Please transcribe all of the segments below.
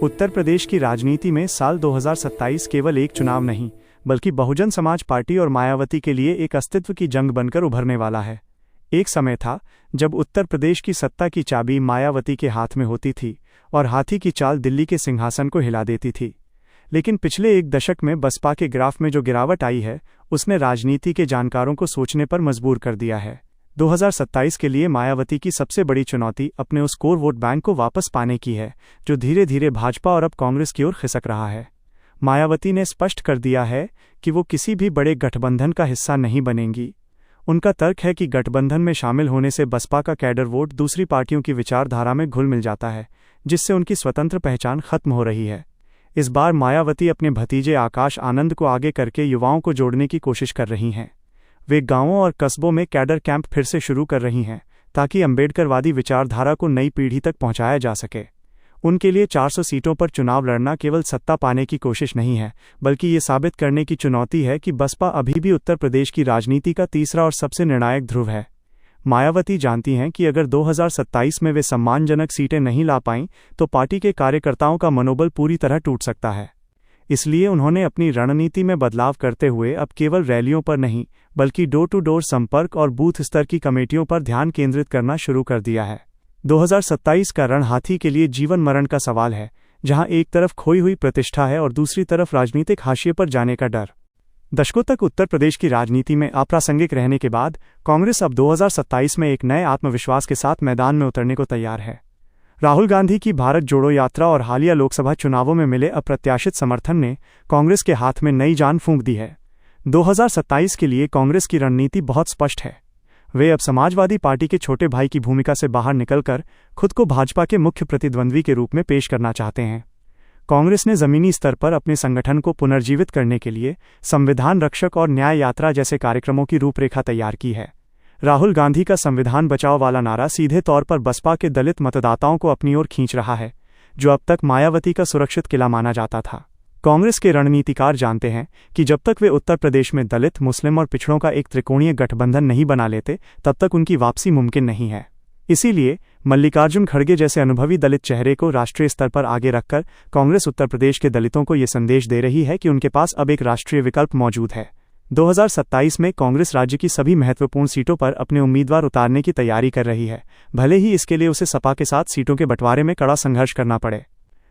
उत्तर प्रदेश की राजनीति में साल 2027 केवल एक चुनाव नहीं, बल्कि बहुजन समाज पार्टी और मायावती के लिए एक अस्तित्व की जंग बनकर उभरने वाला है। एक समय था जब उत्तर प्रदेश की सत्ता की चाबी मायावती के हाथ में होती थी और हाथी की चाल दिल्ली के सिंहासन को हिला देती थी। लेकिन पिछले एक दशक में बसपा के ग्राफ में जो गिरावट आई है, उसने राजनीति के जानकारों को सोचने पर मजबूर कर दिया है। 2027 के लिए मायावती की सबसे बड़ी चुनौती अपने उस कोर वोट बैंक को वापस पाने की है, जो धीरे धीरे भाजपा और अब कांग्रेस की ओर खिसक रहा है। मायावती ने स्पष्ट कर दिया है कि वो किसी भी बड़े गठबंधन का हिस्सा नहीं बनेंगी। उनका तर्क है कि गठबंधन में शामिल होने से बसपा का कैडर वोट दूसरी पार्टियों की विचारधारा में घुल मिल जाता है, जिससे उनकी स्वतंत्र पहचान खत्म हो रही है। इस बार मायावती अपने भतीजे आकाश आनंद को आगे करके युवाओं को जोड़ने की कोशिश कर रही हैं। वे गांवों और कस्बों में कैडर कैंप फिर से शुरू कर रही हैं, ताकि अम्बेडकरवादी विचारधारा को नई पीढ़ी तक पहुंचाया जा सके। उनके लिए 400 सीटों पर चुनाव लड़ना केवल सत्ता पाने की कोशिश नहीं है, बल्कि ये साबित करने की चुनौती है कि बसपा अभी भी उत्तर प्रदेश की राजनीति का तीसरा और सबसे निर्णायक ध्रुव है। मायावती जानती हैं कि अगर 2027 में वे सम्मानजनक सीटें नहीं ला पाईं, तो पार्टी के कार्यकर्ताओं का मनोबल पूरी तरह टूट सकता है। इसलिए उन्होंने अपनी रणनीति में बदलाव करते हुए अब केवल रैलियों पर नहीं, बल्कि डोर टू डोर संपर्क और बूथ स्तर की कमेटियों पर ध्यान केंद्रित करना शुरू कर दिया है। 2027 का रण हाथी के लिए जीवन मरण का सवाल है, जहां एक तरफ खोई हुई प्रतिष्ठा है और दूसरी तरफ राजनीतिक हाशिए पर जाने का डर। दशकों तक उत्तर प्रदेश की राजनीति में अप्रासंगिक रहने के बाद कांग्रेस अब 2027 में एक नए आत्मविश्वास के साथ मैदान में उतरने को तैयार है। राहुल गांधी की भारत जोड़ो यात्रा और हालिया लोकसभा चुनावों में मिले अप्रत्याशित समर्थन ने कांग्रेस के हाथ में नई जान फूंक दी है। 2027 के लिए कांग्रेस की रणनीति बहुत स्पष्ट है। वे अब समाजवादी पार्टी के छोटे भाई की भूमिका से बाहर निकलकर खुद को भाजपा के मुख्य प्रतिद्वंद्वी के रूप में पेश करना चाहते हैं। कांग्रेस ने जमीनी स्तर पर अपने संगठन को पुनर्जीवित करने के लिए संविधान रक्षक और न्याय यात्रा जैसे कार्यक्रमों की रूपरेखा तैयार की है। राहुल गांधी का संविधान बचाओ वाला नारा सीधे तौर पर बसपा के दलित मतदाताओं को अपनी ओर खींच रहा है, जो अब तक मायावती का सुरक्षित किला माना जाता था। कांग्रेस के रणनीतिकार जानते हैं कि जब तक वे उत्तर प्रदेश में दलित, मुस्लिम और पिछड़ों का एक त्रिकोणीय गठबंधन नहीं बना लेते, तब तक उनकी वापसी मुमकिन नहीं है। इसीलिए मल्लिकार्जुन खड़गे जैसे अनुभवी दलित चेहरे को राष्ट्रीय स्तर पर आगे रखकर कांग्रेस उत्तर प्रदेश के दलितों को ये संदेश दे रही है कि उनके पास अब एक राष्ट्रीय विकल्प मौजूद है। 2027 में कांग्रेस राज्य की सभी महत्वपूर्ण सीटों पर अपने उम्मीदवार उतारने की तैयारी कर रही है, भले ही इसके लिए उसे सपा के साथ सीटों के बंटवारे में कड़ा संघर्ष करना पड़े।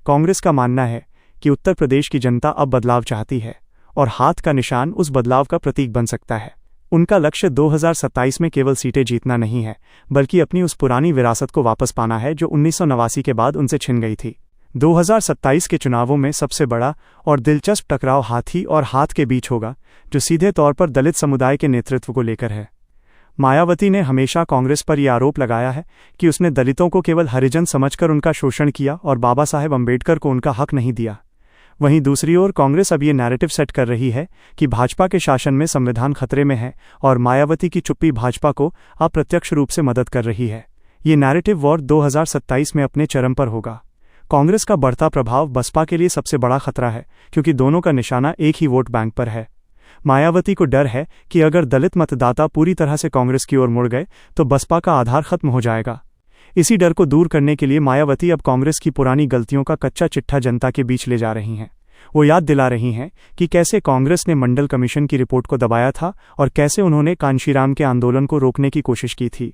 कांग्रेस का मानना है कि उत्तर प्रदेश की जनता अब बदलाव चाहती है और हाथ का निशान उस बदलाव का प्रतीक बन सकता है। उनका लक्ष्य 2027 में केवल सीटें जीतना नहीं है, बल्कि अपनी उस पुरानी विरासत को वापस पाना है जो 1989 के बाद उनसे छिन गई थी। 2027 के चुनावों में सबसे बड़ा और दिलचस्प टकराव हाथी और हाथ के बीच होगा, जो सीधे तौर पर दलित समुदाय के नेतृत्व को लेकर है। मायावती ने हमेशा कांग्रेस पर यह आरोप लगाया है कि उसने दलितों को केवल हरिजन समझकर उनका शोषण किया और बाबा साहेब अम्बेडकर को उनका हक नहीं दिया। वहीं दूसरी ओर कांग्रेस अब ये नैरेटिव सेट कर रही है कि भाजपा के शासन में संविधान खतरे में है और मायावती की चुप्पी भाजपा को अप्रत्यक्ष रूप से मदद कर रही है। ये नैरेटिव वॉर 2027 में अपने चरम पर होगा। कांग्रेस का बढ़ता प्रभाव बसपा के लिए सबसे बड़ा खतरा है, क्योंकि दोनों का निशाना एक ही वोट बैंक पर है। मायावती को डर है कि अगर दलित मतदाता पूरी तरह से कांग्रेस की ओर मुड़ गए तो बसपा का आधार खत्म हो जाएगा। इसी डर को दूर करने के लिए मायावती अब कांग्रेस की पुरानी गलतियों का कच्चा चिट्ठा जनता के बीच ले जा रही हैं। वो याद दिला रही हैं कि कैसे कांग्रेस ने मंडल कमीशन की रिपोर्ट को दबाया था और कैसे उन्होंने कांशीराम के आंदोलन को रोकने की कोशिश की थी।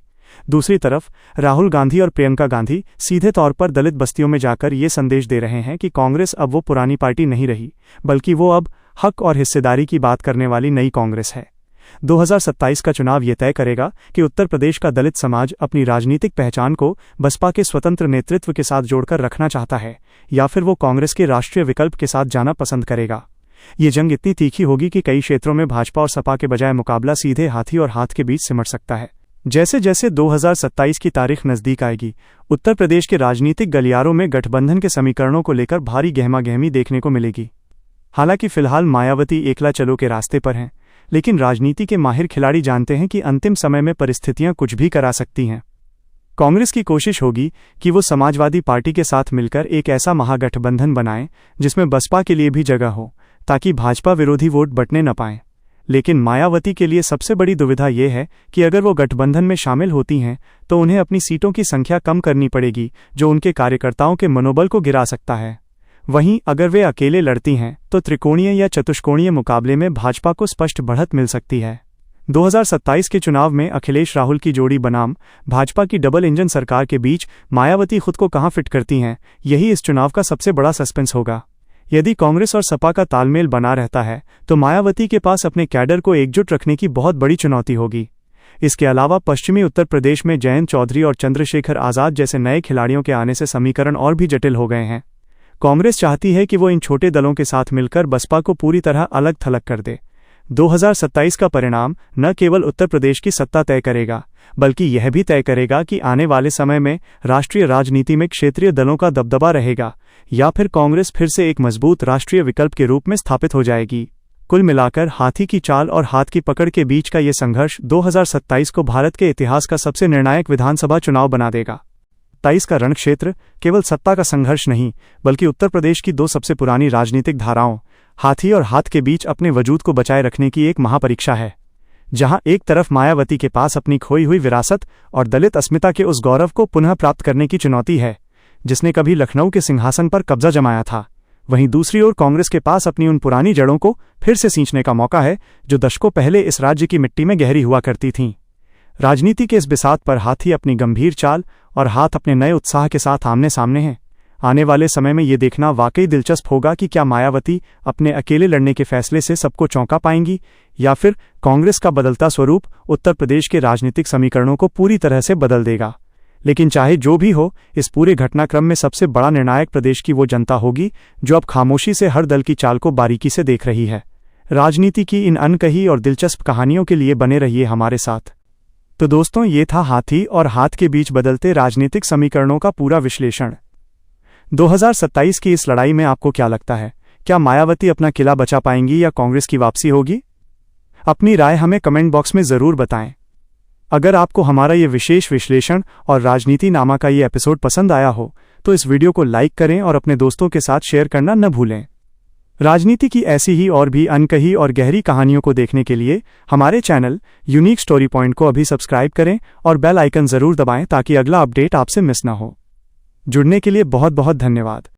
दूसरी तरफ राहुल गांधी और प्रियंका गांधी सीधे तौर पर दलित बस्तियों में जाकर ये संदेश दे रहे हैं कि कांग्रेस अब वो पुरानी पार्टी नहीं रही, बल्कि वो अब हक और हिस्सेदारी की बात करने वाली नई कांग्रेस है। 2027 का चुनाव ये तय करेगा कि उत्तर प्रदेश का दलित समाज अपनी राजनीतिक पहचान को बसपा के स्वतंत्र नेतृत्व के साथ जोड़कर रखना चाहता है, या फिर वो कांग्रेस के राष्ट्रीय विकल्प के साथ जाना पसंद करेगा। ये जंग इतनी तीखी होगी कि कई क्षेत्रों में भाजपा और सपा के बजाय मुकाबला सीधे हाथी और हाथ के बीच सिमट सकता है। जैसे जैसे 2027 की तारीख नजदीक आएगी, उत्तर प्रदेश के राजनीतिक गलियारों में गठबंधन के समीकरणों को लेकर भारी गहमागहमी देखने को मिलेगी। हालांकि फिलहाल मायावती एकला चलो के रास्ते पर हैं, लेकिन राजनीति के माहिर खिलाड़ी जानते हैं कि अंतिम समय में परिस्थितियां कुछ भी करा सकती हैं। कांग्रेस की कोशिश होगी कि वो समाजवादी पार्टी के साथ मिलकर एक ऐसा महागठबंधन बनाए जिसमें बसपा के लिए भी जगह हो, ताकि भाजपा विरोधी वोट बंटने न पाएं। लेकिन मायावती के लिए सबसे बड़ी दुविधा यह है कि अगर वो गठबंधन में शामिल होती हैं तो उन्हें अपनी सीटों की संख्या कम करनी पड़ेगी, जो उनके कार्यकर्ताओं के मनोबल को गिरा सकता है। वहीं अगर वे अकेले लड़ती हैं तो त्रिकोणीय या चतुष्कोणीय मुकाबले में भाजपा को स्पष्ट बढ़त मिल सकती है। 2027 के चुनाव में अखिलेश राहुल की जोड़ी बनाम भाजपा की डबल इंजन सरकार के बीच मायावती खुद को कहां फिट करती हैं, यही इस चुनाव का सबसे बड़ा सस्पेंस होगा। यदि कांग्रेस और सपा का तालमेल बना रहता है तो मायावती के पास अपने कैडर को एकजुट रखने की बहुत बड़ी चुनौती होगी। इसके अलावा पश्चिमी उत्तर प्रदेश में जयंत चौधरी और चंद्रशेखर आजाद जैसे नए खिलाड़ियों के आने से समीकरण और भी जटिल हो गए हैं। कांग्रेस चाहती है कि वो इन छोटे दलों के साथ मिलकर बसपा को पूरी तरह अलग थलग कर दे। 2027 का परिणाम न केवल उत्तर प्रदेश की सत्ता तय करेगा, बल्कि यह भी तय करेगा कि आने वाले समय में राष्ट्रीय राजनीति में क्षेत्रीय दलों का दबदबा रहेगा या फिर कांग्रेस फिर से एक मजबूत राष्ट्रीय विकल्प के रूप में स्थापित हो जाएगी। कुल मिलाकर हाथी की चाल और हाथ की पकड़ के बीच का ये संघर्ष 2027 को भारत के इतिहास का सबसे निर्णायक विधानसभा चुनाव बना देगा। 27 का रणक्षेत्र केवल सत्ता का संघर्ष नहीं, बल्कि उत्तर प्रदेश की दो सबसे पुरानी राजनीतिक धाराओं हाथी और हाथ के बीच अपने वजूद को बचाए रखने की एक महापरीक्षा है। जहां एक तरफ मायावती के पास अपनी खोई हुई विरासत और दलित अस्मिता के उस गौरव को पुनः प्राप्त करने की चुनौती है जिसने कभी लखनऊ के सिंहासन पर कब्जा जमाया था, वहीं दूसरी ओर कांग्रेस के पास अपनी उन पुरानी जड़ों को फिर से सींचने का मौका है जो दशकों पहले इस राज्य की मिट्टी में गहरी हुआ करती थीं। राजनीति के इस बिसात पर हाथी अपनी गंभीर चाल और हाथ अपने नए उत्साह के साथ आमने सामने हैं। आने वाले समय में ये देखना वाकई दिलचस्प होगा कि क्या मायावती अपने अकेले लड़ने के फैसले से सबको चौंका पाएंगी या फिर कांग्रेस का बदलता स्वरूप उत्तर प्रदेश के राजनीतिक समीकरणों को पूरी तरह से बदल देगा। लेकिन चाहे जो भी हो, इस पूरे घटनाक्रम में सबसे बड़ा निर्णायक प्रदेश की वो जनता होगी जो अब खामोशी से हर दल की चाल को बारीकी से देख रही है। राजनीति की इन अनकही और दिलचस्प कहानियों के लिए बने रहिए हमारे साथ। तो दोस्तों, ये था हाथी और हाथ के बीच बदलते राजनीतिक समीकरणों का पूरा विश्लेषण। 2027 की इस लड़ाई में आपको क्या लगता है? क्या मायावती अपना किला बचा पाएंगी या कांग्रेस की वापसी होगी? अपनी राय हमें कमेंट बॉक्स में ज़रूर बताएं। अगर आपको हमारा ये विशेष विश्लेषण और राजनीति नामा का ये एपिसोड पसंद आया हो तो इस वीडियो को लाइक करें और अपने दोस्तों के साथ शेयर करना न भूलें। राजनीति की ऐसी ही और भी अनकही और गहरी कहानियों को देखने के लिए हमारे चैनल यूनिक स्टोरी पॉइंट को अभी सब्सक्राइब करें और बेल आइकन ज़रूर दबाएं ताकि अगला अपडेट आपसे मिस ना हो। जुड़ने के लिए बहुत बहुत धन्यवाद।